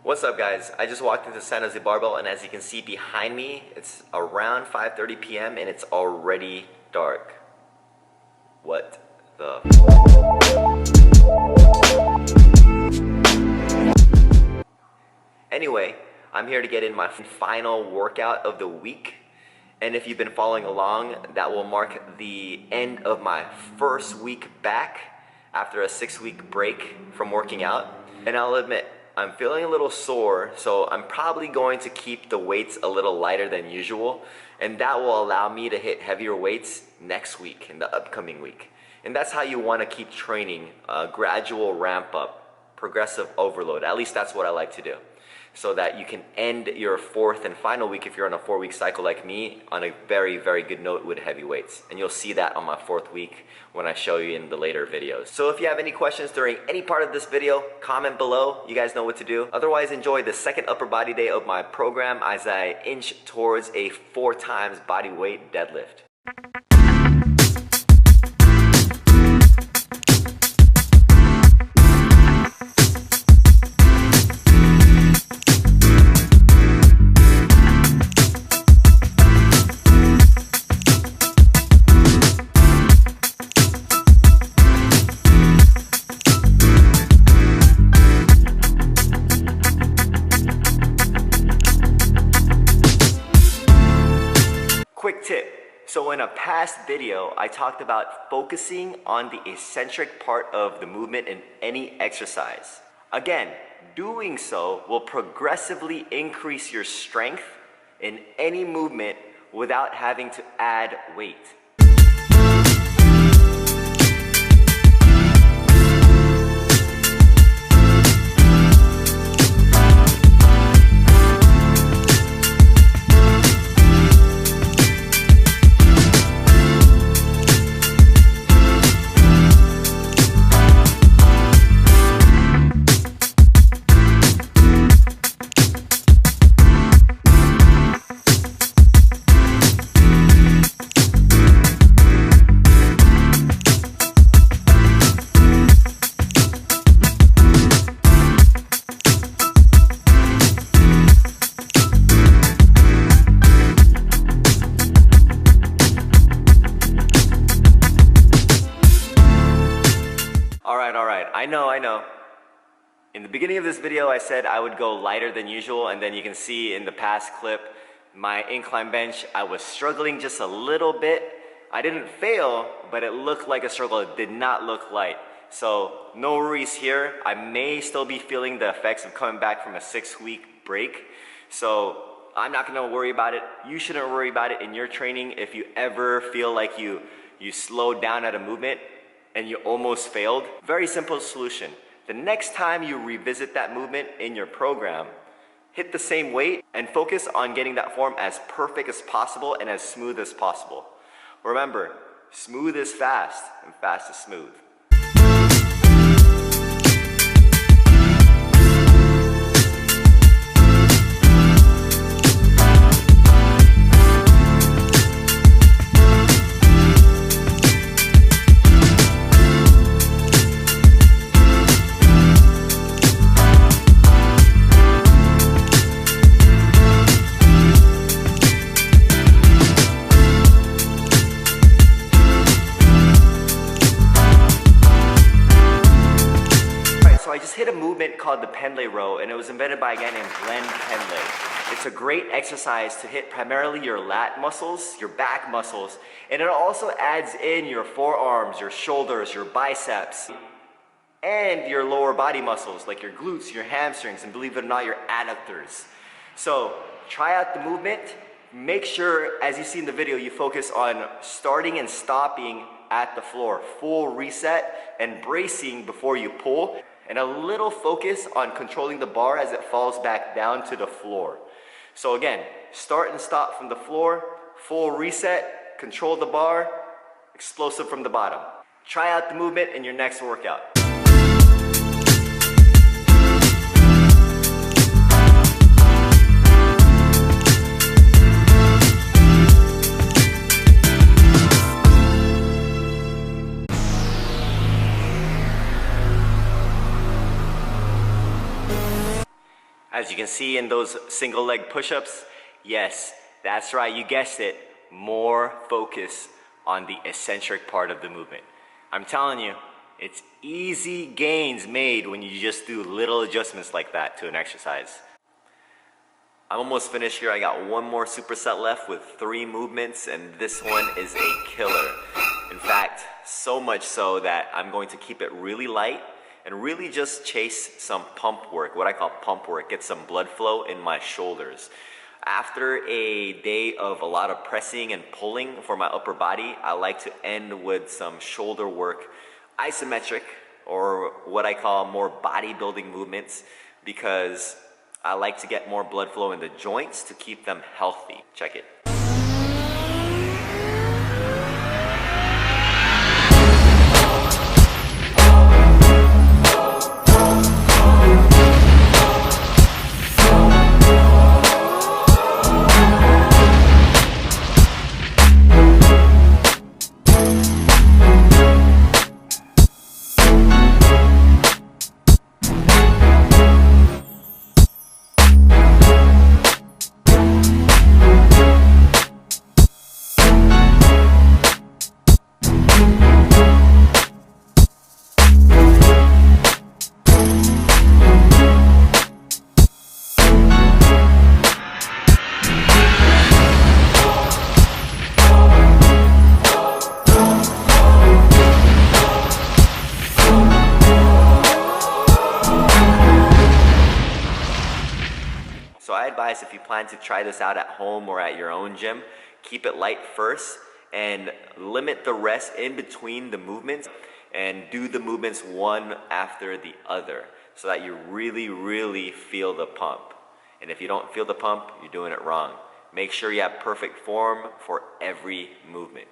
What's up, guys? I just walked into San Jose Barbell, and as you can see behind me, it's around 5:30 p.m. and it's already dark. What the Anyway, I'm here to get in my final workout of the week, and if you've been following along, that will mark the end of my first week back after a 6-week break from working out. And I'll admit, I'm feeling a little sore, so I'm probably going to keep the weights a little lighter than usual, and that will allow me to hit heavier weights next week, in the upcoming week. And that's how you want to keep training, a gradual ramp up, progressive overload. At least that's what I like to do, so that you can end your fourth and final week, if you're on a 4-week cycle like me, on a very, very good note with heavy weights. And you'll see that on my 4th week when I show you in the later videos. So if you have any questions during any part of this video, comment below. You guys know what to do. Otherwise, enjoy the second upper body day of my program as I inch towards a 4 times body weight deadlift. Quick tip. So in a past video, I talked about focusing on the eccentric part of the movement in any exercise. Again, doing so will progressively increase your strength in any movement without having to add weight. I know. In the beginning of this video, I said I would go lighter than usual, and then you can see in the past clip, my incline bench, I was struggling just a little bit. I didn't fail, but it looked like a struggle. It did not look light. So no worries here. I may still be feeling the effects of coming back from a 6-week break. So I'm not gonna worry about it. You shouldn't worry about it in your training. If you ever feel like you slowed down at a movement and you almost failed, very simple solution. The next time you revisit that movement in your program, hit the same weight and focus on getting that form as perfect as possible and as smooth as possible. Remember, smooth is fast and fast is smooth. Hit a movement called the Pendlay Row, and it was invented by a guy named Pendlay. It's a great exercise to hit primarily your lat muscles, your back muscles, and it also adds in your forearms, your shoulders, your biceps, and your lower body muscles like your glutes, your hamstrings, and believe it or not, your adductors. So try out the movement. Make sure, as you see in the video, you focus on starting and stopping at the floor, full reset and bracing before you pull, and a little focus on controlling the bar as it falls back down to the floor. So again, start and stop from the floor, full reset, control the bar, explosive from the bottom. Try out the movement in your next workout. As you can see in those single leg push-ups, yes, that's right, you guessed it, more focus on the eccentric part of the movement. I'm telling you, it's easy gains made when you just do little adjustments like that to an exercise. I'm almost finished here. I got one more superset left with 3 movements, and this one is a killer. In fact, so much so that I'm going to keep it really light and really just chase some pump work, what I call pump work, get some blood flow in my shoulders. After a day of a lot of pressing and pulling for my upper body, I like to end with some shoulder work, isometric, or what I call more bodybuilding movements, because I like to get more blood flow in the joints to keep them healthy. Check it. So I advise, if you plan to try this out at home or at your own gym, keep it light first and limit the rest in between the movements, and do the movements one after the other so that you really feel the pump. And if you don't feel the pump, you're doing it wrong. Make sure you have perfect form for every movement.